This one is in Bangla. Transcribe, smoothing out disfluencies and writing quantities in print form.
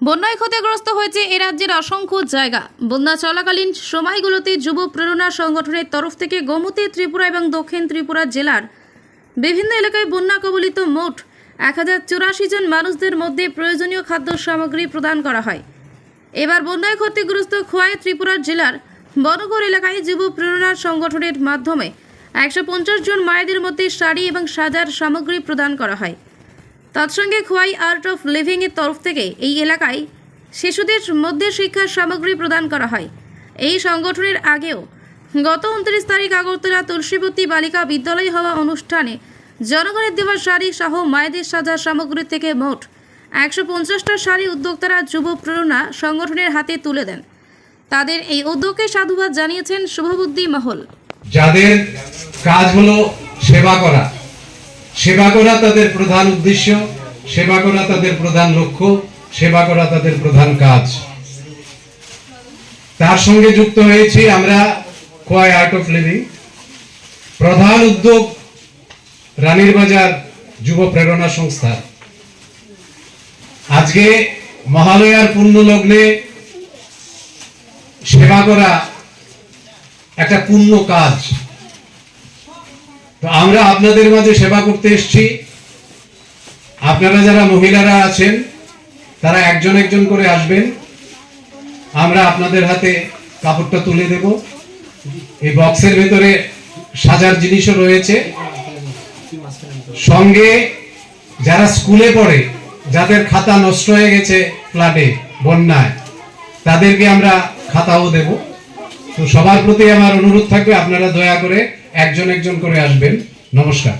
বন্যায় ক্ষতিগ্রস্ত হয়েছে এ রাজ্যের অসংখ্য জায়গা। বন্যা চলাকালীন সময়গুলোতে যুব প্রেরণা সংগঠনের তরফ থেকে গোমতী, ত্রিপুরা এবং দক্ষিণ ত্রিপুরা জেলার বিভিন্ন এলাকায় বন্যা কবলিত মোট 1084 জন মানুষদের মধ্যে প্রয়োজনীয় খাদ্য সামগ্রী প্রদান করা হয়। এবার বন্যায় ক্ষতিগ্রস্ত খোয়াই ত্রিপুরা জেলার বনগড় এলাকায় যুব প্রেরণা সংগঠনের মাধ্যমে 150 জন মায়েদের মধ্যে শাড়ি এবং সাজার সামগ্রী প্রদান করা হয়। তৎসঙ্গে খোয়াই আর্ট অফ লিভিং এর তরফ থেকে এই এলাকায় শিশুদের মধ্যে শিক্ষার সামগ্রী প্রদান করা হয়। এই সংগঠনের আগেও গত 29 তারিখ আগরতলা তুলসীবতী বালিকা বিদ্যালয়ে হওয়া অনুষ্ঠানে জনগণের দেওয়া শাড়ি সহ মায়েদের সাজার সামগ্রী থেকে মোট 150টা শাড়ি উদ্যোক্তারা যুব প্রেরণা সংগঠনের হাতে তুলে দেন। তাদের এই উদ্যোগকে সাধুবাদ জানিয়েছেন শুভবুদ্ধি মহল। যাদের কাজ হলো সেবা করা, সেবা করা তাদের প্রধান উদ্দেশ্য, সেবা করা তাদের প্রধান লক্ষ্য, সেবা করা তাদের প্রধান কাজ। তার সঙ্গে যুক্ত হয়েছি আমরা খোয়াই আর্ট অফ লিভিং। প্রধান উদ্যোগ রানীর বাজার যুব প্রেরণা সংস্থা। আজকে মহালয়ার পুণ্য লগ্নে সেবা করা একটা পুণ্য কাজ। তো আমরা আপনাদের মাঝে সেবা করতে এসেছি। আপনারা যারা মহিলারা আছেন তারা একজন একজন করে আসবেন। আমরা আপনাদের হাতে কাপড়টা তুলে দেব। এই বক্সের ভেতরে সাজার জিনিসও রয়েছে। সঙ্গে যারা স্কুলে পড়ে, যাদের খাতা নষ্ট হয়ে গেছে ফ্লাডে, বন্যায়, তাদেরকে আমরা খাতাও দেব। তো সবার প্রতি আমার অনুরোধ থাকবে আপনারা দয়া করে একজন একজন করে আসবেন। নমস্কার।